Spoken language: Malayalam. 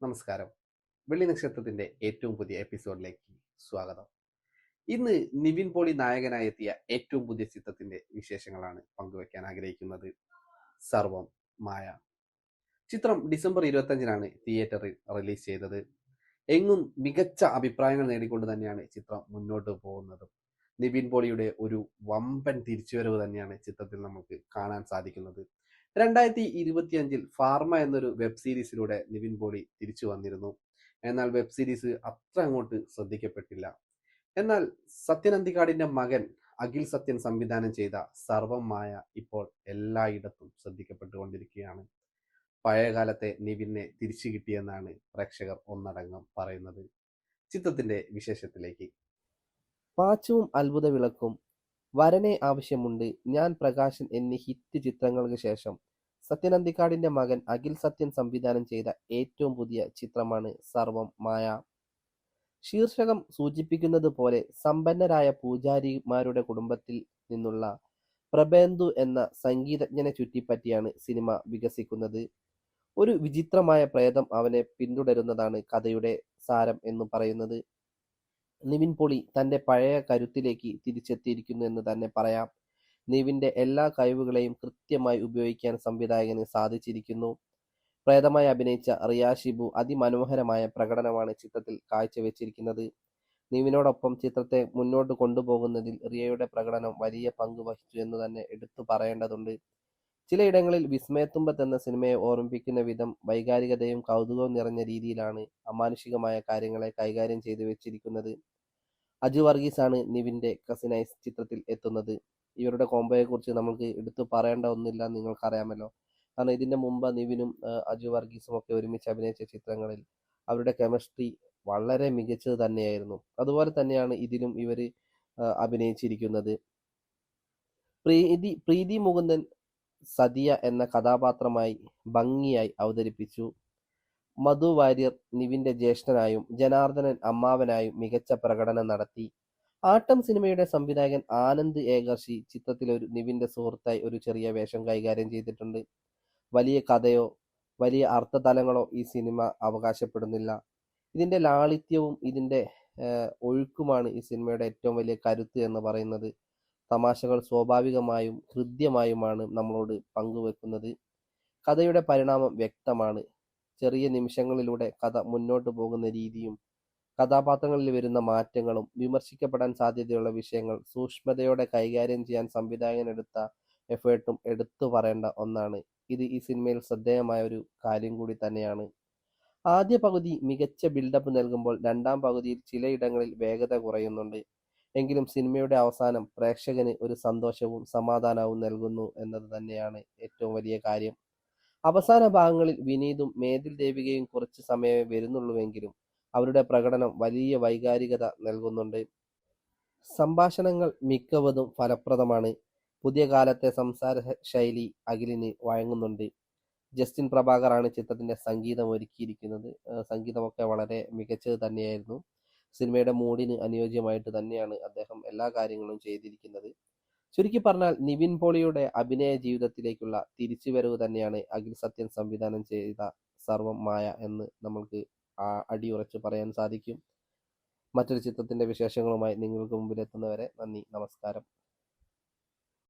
നമസ്കാരം. വെള്ളി നക്ഷത്രത്തിന്റെ ഏറ്റവും പുതിയ എപ്പിസോഡിലേക്ക് സ്വാഗതം. ഇന്ന് നിവിൻ പോളി നായകനായി എത്തിയ ഏറ്റവും പുതിയ ചിത്രത്തിന്റെ വിശേഷങ്ങളാണ് പങ്കുവെക്കാൻ ആഗ്രഹിക്കുന്നത്. സർവം മായ. ചിത്രം ഡിസംബർ 25-നാണ് തിയേറ്ററിൽ റിലീസ് ചെയ്തത്. എങ്ങും മികച്ച അഭിപ്രായങ്ങൾ നേടിക്കൊണ്ട് തന്നെയാണ് ചിത്രം മുന്നോട്ട് പോകുന്നത്. നിവിൻ പോളിയുടെ ഒരു വമ്പൻ തിരിച്ചുവരവ് തന്നെയാണ് ചിത്രത്തിൽ നമുക്ക് കാണാൻ സാധിക്കുന്നത്. 2025-ൽ ഫാർമ എന്നൊരു വെബ് സീരീസിലൂടെ നിവിൻ പോളി തിരിച്ചു വന്നിരുന്നു. എന്നാൽ വെബ് സീരീസ് അത്ര അങ്ങോട്ട് ശ്രദ്ധിക്കപ്പെട്ടില്ല. എന്നാൽ സത്യൻ അന്തിക്കാടിന്റെ മകൻ അഖിൽ സത്യൻ സംവിധാനം ചെയ്ത സർവം മായ ഇപ്പോൾ എല്ലായിടത്തും ശ്രദ്ധിക്കപ്പെട്ടുകൊണ്ടിരിക്കുകയാണ്. പഴയകാലത്തെ നിവിനെ തിരിച്ചു കിട്ടിയെന്നാണ് പ്രേക്ഷകർ ഒന്നടങ്കം പറയുന്നത്. ചിത്രത്തിന്റെ വിശേഷത്തിലേക്ക്. പാച്ചുവും അത്ഭുത വിളക്കും, വരനെ ആവശ്യമുണ്ട്, ഞാൻ പ്രകാശൻ എന്നീ ഹിറ്റ് ചിത്രങ്ങൾക്ക് ശേഷം സത്യൻ അന്തിക്കാടിന്റെ മകൻ അഖിൽ സത്യൻ സംവിധാനം ചെയ്ത ഏറ്റവും പുതിയ ചിത്രമാണ് സർവം മായ. ശീർഷകം സൂചിപ്പിക്കുന്നത് പോലെ സമ്പന്നരായ പൂജാരിമാരുടെ കുടുംബത്തിൽ നിന്നുള്ള പ്രബേന്ദു എന്ന സംഗീതജ്ഞനെ ചുറ്റിപ്പറ്റിയാണ് സിനിമ വികസിക്കുന്നത്. ഒരു വിചിത്രമായ പ്രേതം അവനെ പിന്തുടരുന്നതാണ് കഥയുടെ സാരം എന്നു പറയുന്നത്. നിവിൻ പോളി തന്റെ പഴയ കരുത്തിലേക്ക് തിരിച്ചെത്തിയിരിക്കുന്നു എന്ന് തന്നെ പറയാം. നിവിന്റെ എല്ലാ കഴിവുകളെയും കൃത്യമായി ഉപയോഗിക്കാൻ സംവിധായകന് സാധിച്ചിരിക്കുന്നു. പ്രേതമായി അഭിനയിച്ച റിയ ഷിബു അതിമനോഹരമായ പ്രകടനമാണ് ചിത്രത്തിൽ കാഴ്ചവെച്ചിരിക്കുന്നത്. നിവിനോടൊപ്പം ചിത്രത്തെ മുന്നോട്ട് കൊണ്ടുപോകുന്നതിൽ റിയയുടെ പ്രകടനം വലിയ പങ്ക് വഹിച്ചു എന്ന് തന്നെ എടുത്തു പറയേണ്ടതുണ്ട്. ചിലയിടങ്ങളിൽ വിസ്മയത്തുമ്പത്ത് എന്ന സിനിമയെ ഓർമ്മിപ്പിക്കുന്ന വിധം വൈകാരികതയും കൗതുകവും നിറഞ്ഞ രീതിയിലാണ് അമാനുഷികമായ കാര്യങ്ങളെ കൈകാര്യം ചെയ്തു വെച്ചിരിക്കുന്നത്. അജു വർഗീസാണ് നിവിന്റെ കസിനായി ചിത്രത്തിൽ എത്തുന്നത്. ഇവരുടെ കോംബോയെക്കുറിച്ച് നമുക്ക് എടുത്തു പറയേണ്ട ഒന്നില്ല, നിങ്ങൾക്കറിയാമല്ലോ. കാരണം ഇതിന്റെ മുമ്പ് നിവിനും അജു വർഗീസും ഒക്കെ ഒരുമിച്ച് അഭിനയിച്ച ചിത്രങ്ങളിൽ അവരുടെ കെമിസ്ട്രി വളരെ മികച്ചത് തന്നെയായിരുന്നു. അതുപോലെ തന്നെയാണ് ഇതിലും ഇവർ അഭിനയിച്ചിരിക്കുന്നത്. പ്രീതി മുകുന്ദൻ സതിയ എന്ന കഥാപാത്രമായി ഭംഗിയായി അവതരിപ്പിച്ചു. മധു വാര്യർ നിവിന്റെ ജ്യേഷ്ഠനായും ജനാർദ്ദനൻ അമ്മാവനായും മികച്ച പ്രകടനം നടത്തി. ആട്ടം സിനിമയുടെ സംവിധായകൻ ആനന്ദ് ഏകർഷി ചിത്രത്തിൽ ഒരു നിവിന്റെ സുഹൃത്തായി ഒരു ചെറിയ വേഷം കൈകാര്യം ചെയ്തിട്ടുണ്ട്. വലിയ കഥയോ വലിയ അർത്ഥതലങ്ങളോ ഈ സിനിമ അവകാശപ്പെടുന്നില്ല. ഇതിന്റെ ലാളിത്യവും ഇതിന്റെ ഒഴുക്കുമാണ് ഈ സിനിമയുടെ ഏറ്റവും വലിയ കരുത്ത് എന്ന് പറയുന്നത്. തമാശകൾ സ്വാഭാവികമായും ഹൃദ്യമായുമാണ് നമ്മളോട് പങ്കുവെക്കുന്നത്. കഥയുടെ പരിണാമം വ്യക്തമാണ്. ചെറിയ നിമിഷങ്ങളിലൂടെ കഥ മുന്നോട്ട് പോകുന്ന രീതിയും കഥാപാത്രങ്ങളിൽ വരുന്ന മാറ്റങ്ങളും വിമർശിക്കപ്പെടാൻ സാധ്യതയുള്ള വിഷയങ്ങൾ സൂക്ഷ്മതയോടെ കൈകാര്യം ചെയ്യാൻ സംവിധായകൻ എടുത്ത എഫേർട്ടും എടുത്തു പറയേണ്ട ഒന്നാണ്. ഇത് ഈ സിനിമയിൽ ശ്രദ്ധേയമായ ഒരു കാര്യം കൂടി തന്നെയാണ്. ആദ്യ പകുതി മികച്ച ബിൽഡപ്പ് നൽകുമ്പോൾ രണ്ടാം പകുതിയിൽ ചിലയിടങ്ങളിൽ വേഗത കുറയുന്നുണ്ട്. എങ്കിലും സിനിമയുടെ അവസാനം പ്രേക്ഷകന് ഒരു സന്തോഷവും സമാധാനവും നൽകുന്നു എന്നത് തന്നെയാണ് ഏറ്റവും വലിയ കാര്യം. അവസാന ഭാഗങ്ങളിൽ വിനീതും മേതിൽ ദേവികയും കുറച്ച് സമയമേ വരുന്നുള്ളൂവെങ്കിലും അവരുടെ പ്രകടനം വലിയ വൈകാരികത നൽകുന്നുണ്ട്. സംഭാഷണങ്ങൾ മിക്കവതും ഫലപ്രദമാണ്. പുതിയ കാലത്തെ സംസാര ശൈലി അഖിലിന് വഴങ്ങുന്നുണ്ട്. ജസ്റ്റിൻ പ്രഭാകറാണ് ചിത്രത്തിന്റെ സംഗീതം ഒരുക്കിയിരിക്കുന്നത്. സംഗീതമൊക്കെ വളരെ മികച്ചത് തന്നെയായിരുന്നു. സിനിമയുടെ മൂഡിന് അനുയോജ്യമായിട്ട് തന്നെയാണ് അദ്ദേഹം എല്ലാ കാര്യങ്ങളും ചെയ്തിരിക്കുന്നത്. ചുരുക്കി പറഞ്ഞാൽ നിവിൻ പോളിയുടെ അഭിനയ ജീവിതത്തിലേക്കുള്ള തിരിച്ചുവരവ് തന്നെയാണ് അഖിൽ സത്യൻ സംവിധാനം ചെയ്ത സർവം മായ എന്ന് നമ്മൾക്ക് അടിയുറച്ച് പറയാൻ സാധിക്കും. മറ്റൊരു ചിത്രത്തിന്റെ വിശേഷങ്ങളുമായി നിങ്ങൾക്ക് മുമ്പിൽ എത്തുന്നവരെ നന്ദി, നമസ്കാരം.